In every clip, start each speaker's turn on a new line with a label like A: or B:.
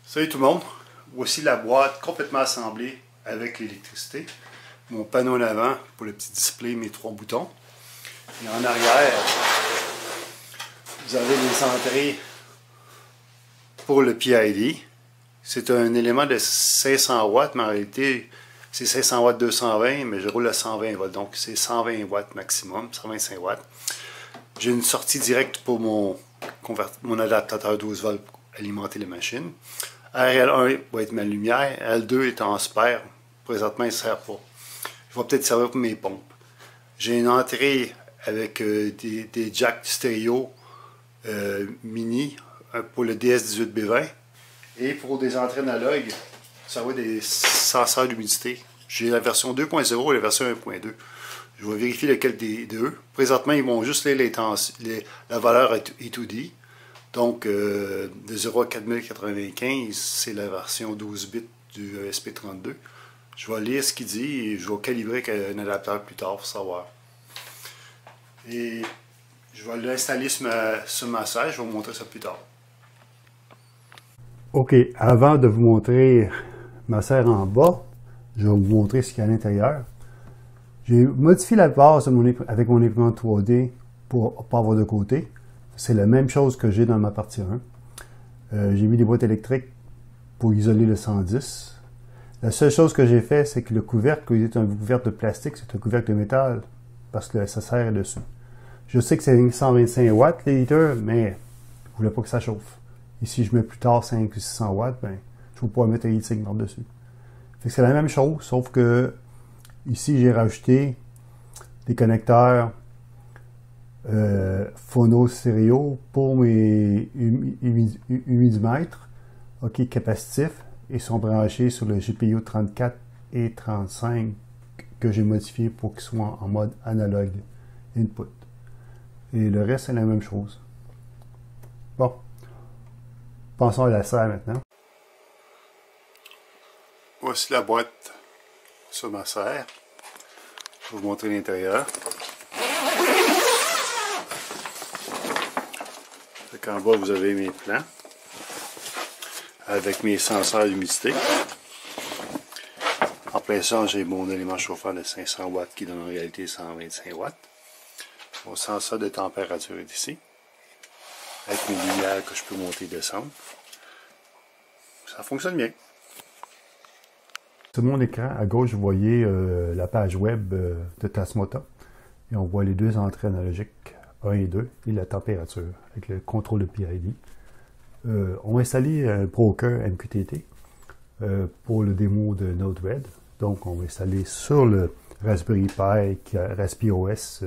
A: Salut tout le monde, voici la boîte complètement assemblée avec l'électricité. Mon panneau en avant pour le petit display, mes 3 boutons. Et en arrière, vous avez les entrées pour le PID. C'est un élément de 500 watts, mais en réalité, c'est 500 watts 220, mais je roule à 120 watts, donc c'est 120 watts maximum, 125 watts. J'ai une sortie directe pour mon adaptateur 12 volts pour alimenter les machines. RL1 va être ma lumière, L2 est en spare, présentement il ne sert pas. Je vais peut-être servir pour mes pompes. J'ai une entrée avec des jacks stéréo mini pour le DS18B20 et pour des entrées analogues, ça va être des senseurs d'humidité. J'ai la version 2.0 et la version 1.2. Je vais vérifier lequel des deux. Présentement, ils vont juste lire la valeur E2D. Donc, de 0 à 4095, c'est la version 12 bits du ESP32. Je vais lire ce qu'il dit et je vais calibrer avec un adaptateur plus tard pour savoir. Et je vais l'installer sur ma serre, je vais vous montrer ça plus tard.
B: Ok, avant de vous montrer ma serre en bas, je vais vous montrer ce qu'il y a à l'intérieur. J'ai modifié la base avec mon imprimante 3D pour pas avoir de côté. C'est la même chose que j'ai dans ma partie 1. J'ai mis des boîtes électriques pour isoler le 110. La seule chose que j'ai fait, c'est que le couvercle, il est un couvercle de plastique, c'est un couvercle de métal, parce que ça sert dessus. Je sais que c'est 125 watts les litres, mais je ne voulais pas que ça chauffe. Et si je mets plus tard 500 ou 600 watts, ben, je ne vais pas mettre un heatsink par-dessus. C'est la même chose, sauf que ici, j'ai rajouté des connecteurs phono stéréo pour mes humidimètres, ok, capacitifs, et sont branchés sur le GPIO 34 et 35 que j'ai modifié pour qu'ils soient en mode analogue input. Et le reste, c'est la même chose. Bon, passons à la serre maintenant.
A: Voici la boîte sur ma serre. Je vais vous montrer l'intérieur. En bas, vous avez mes plans avec mes senseurs d'humidité. En plein centre, j'ai mon élément chauffant de 500 watts qui donne en réalité 125 watts. Mon senseur de température est ici, avec mes lumières que je peux monter et descendre. Ça fonctionne bien.
B: Sur mon écran, à gauche, vous voyez la page web de Tasmota. Et on voit les deux entrées analogiques, 1 et 2, et la température, avec le contrôle de PID. On va installer un broker MQTT pour le démo de Node-RED. Donc, on va installer sur le Raspberry Pi, Raspi OS,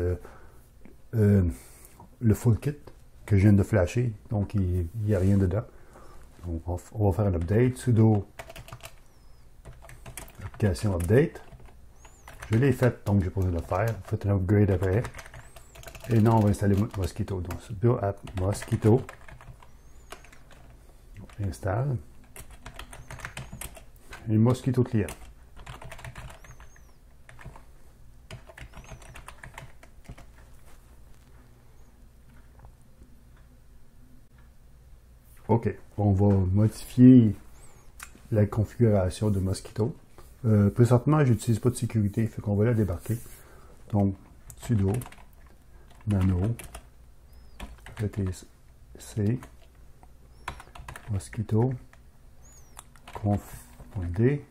B: le full kit que je viens de flasher. Donc, il n'y a rien dedans. Donc, on va faire un update, sudo application update. Je l'ai fait, donc j'ai pas besoin de le faire. Faites un upgrade après. Et non, on va installer Mosquito. Donc, sudo app Mosquito. On installe. Et Mosquito client. OK. On va modifier la configuration de Mosquito. Présentement, je n'utilise pas de sécurité, fait qu'on va la débarquer. Donc, sudo nano etc mosquito conf.d et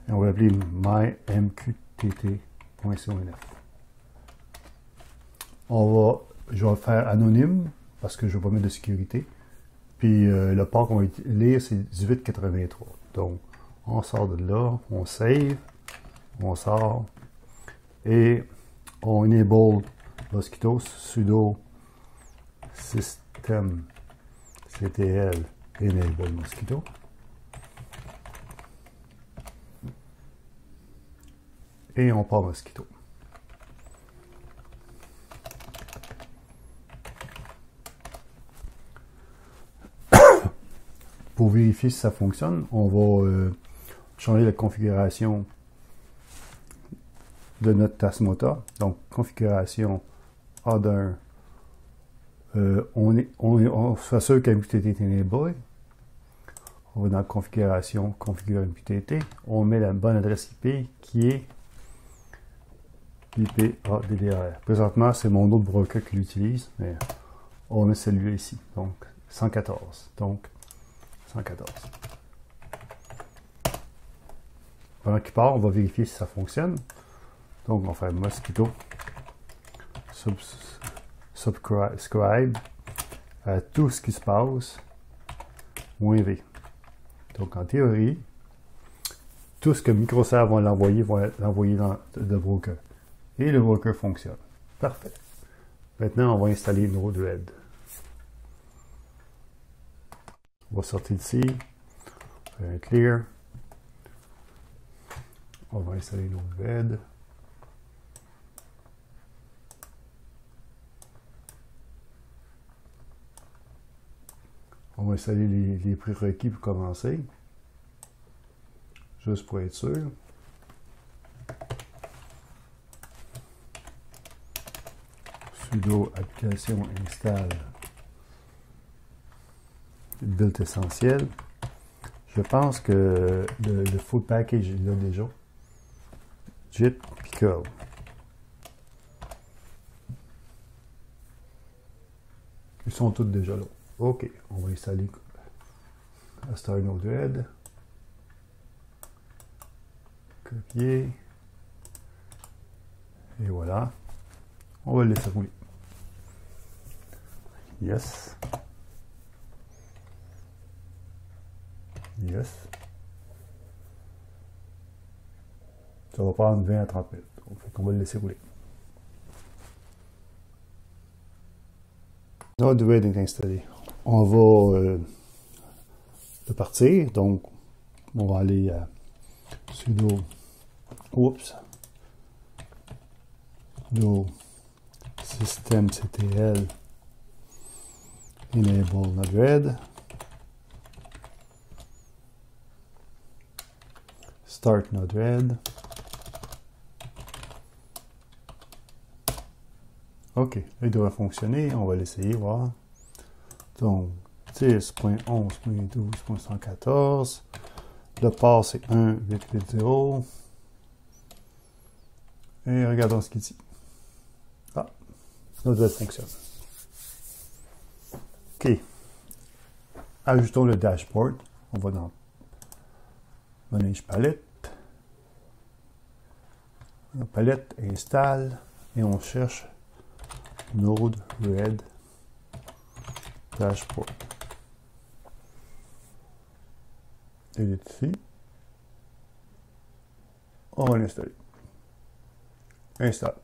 B: on va l'appeler mymqtt.conf. Je vais faire anonyme parce que je ne vais pas mettre de sécurité. Puis le port qu'on va lire, c'est 1883. Donc, on sort de là, on save, on sort et on enable Mosquito sudo system ctl enable Mosquito. Et on part Mosquito. Pour vérifier si ça fonctionne, on va changer la configuration de notre Tasmota. Donc, configuration A1, on s'assure qu'MQTT est enable. On va dans configuration, configure MQTT. On met la bonne adresse IP qui est IPADDR. Présentement, c'est mon autre broker qui l'utilise, mais on va mettre celui-là ici. Donc, 114. Donc, 114. Pendant qu'il part, on va vérifier si ça fonctionne. Donc, on va faire mosquito subscribe à tout ce qui se passe -V. Donc, en théorie, tout ce que Microserve va l'envoyer dans le broker. Et le broker fonctionne. Parfait. Maintenant, on va installer Node-RED. On va sortir d'ici. Un clear. On va installer Node-RED. On va installer les prérequis pour commencer. Juste pour être sûr. Sudo application install build essentiel. Je pense que le full package est là déjà. Git puis curl. Ils sont tous déjà là. OK, on va installer Star Node-RED. Copier. Et voilà. On va le laisser rouler. Yes. Yes. Ça va prendre 20 à 30 minutes. Donc, on va le laisser rouler. Node-RED est installé. On va le partir. Donc, on va aller à sudo systemctl enable Node-RED start Node-RED. OK, il devrait fonctionner. On va l'essayer, voir. Donc, 10.11.12.114. Le port, c'est 1.8.8.0. Et regardons ce qu'il dit. Ah, Node-RED fonctionne. OK. Ajoutons le dashboard. On va dans Manage palette. La palette installe et on cherche Node-RED dashboard. Il est ici. On va l'installer. Installe.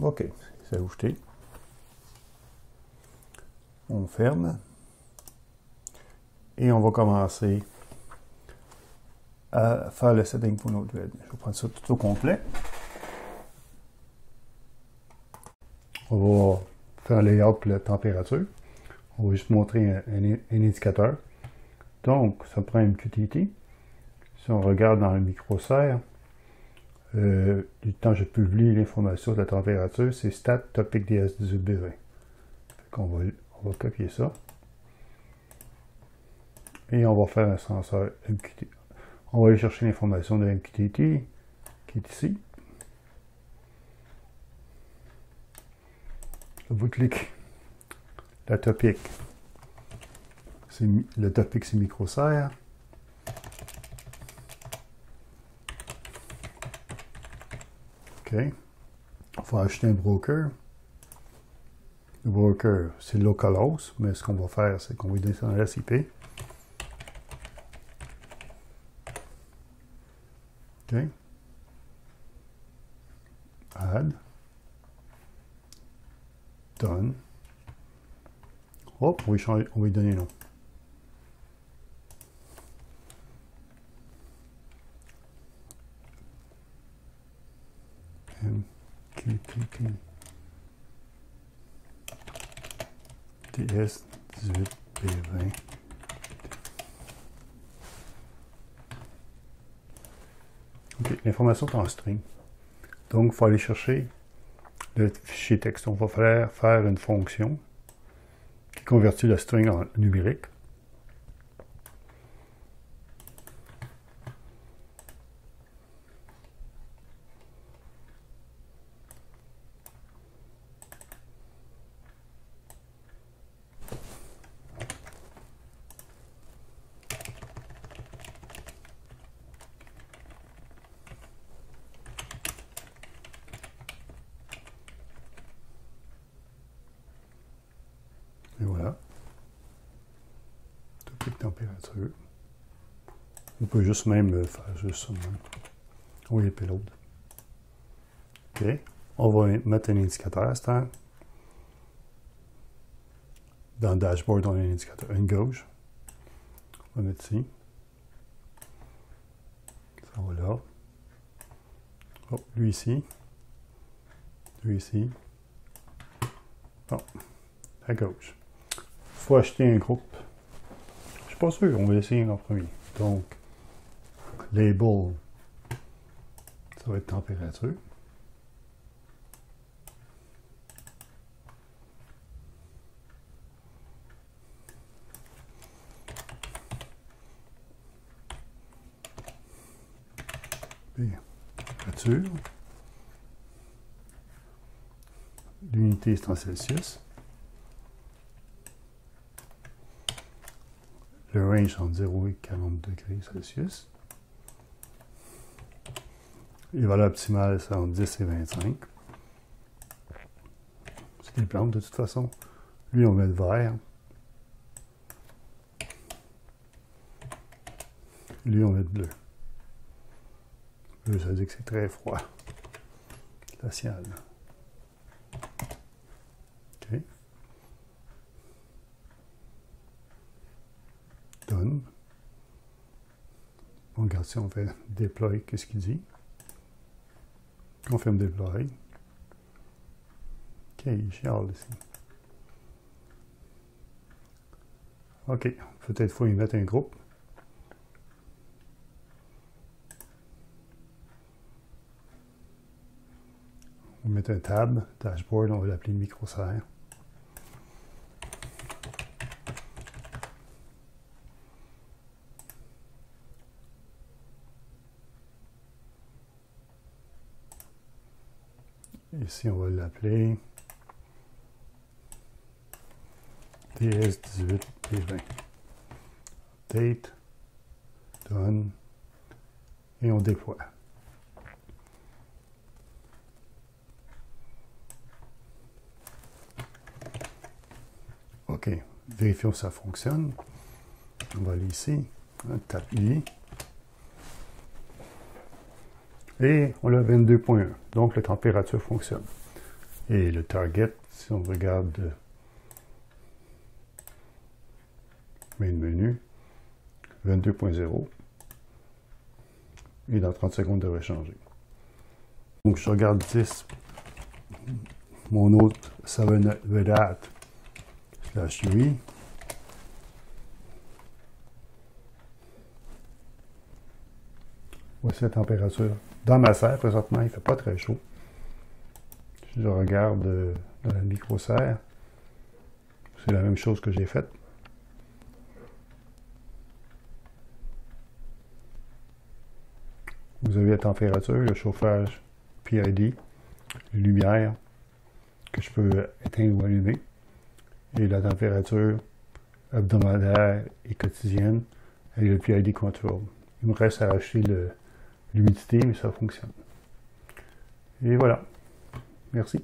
B: OK, c'est ajouté. On ferme. Et on va commencer à faire le setting pour Node-RED. Je vais prendre ça tout au complet. On va faire un layout pour la température. On va juste montrer un indicateur. Donc, ça prend une MQTT. Si on regarde dans le microserve, du temps je publie l'information de la température, c'est stat topic DS18B20. On va copier ça. Et on va faire un senseur MQTT. On va aller chercher l'information de MQTT qui est ici. Vous cliquez. La topic. Le topic, c'est microserve. OK. Il faut acheter un broker. Le broker, c'est localhost, mais ce qu'on va faire, c'est qu'on va donner son adresse IP. OK. Add. Done. Hop, on va lui donner un nom. MQTT DS18B20. l'information est en string. Donc, il faut aller chercher le fichier texte. On va faire une fonction qui convertit le string en numérique. Et voilà. Toutes les températures. On peut juste même faire juste ça. Oui, et payload. OK. On va mettre un indicateur à ce temps. Dans le dashboard, on a un indicateur, une gauche. On va mettre ici. Ça va là. Oh, lui ici. Lui ici. Oh, à gauche. Il faut acheter un groupe. Je ne suis pas sûr, on va essayer en premier. Donc, label, ça va être température. Température. L'unité est en Celsius. Le range entre 0 et 40 degrés Celsius. Les valeurs optimales, c'est entre 10 et 25. C'est des plantes de toute façon. Lui, on met le vert. Lui, on met le bleu. Bleu, ça veut dire que c'est très froid. Glacial. OK. Done. On regarde si on fait deploy, qu'est-ce qu'il dit. Confirme deploy. OK, il chiale ici. OK, peut-être faut y mettre un groupe. On va mettre un tab, dashboard, on va l'appeler microserre. Ici, on va l'appeler DS18 P20. Date, done, et on déploie. OK, vérifions si ça fonctionne. On va aller ici, on tape I. Et on a 22.1, donc la température fonctionne. Et le target, si on regarde main menu, 22.0. Et dans 30 secondes, devrait changer. Donc je regarde 10, mon autre 7 Red Hat /UI. Voici la température. Dans ma serre, présentement, il ne fait pas très chaud. Si je regarde dans la micro-serre, c'est la même chose que j'ai faite. Vous avez la température, le chauffage PID, les lumières que je peux éteindre ou allumer, et la température hebdomadaire et quotidienne avec le PID Control. Il me reste à acheter l'humidité, mais ça fonctionne. Et voilà. Merci.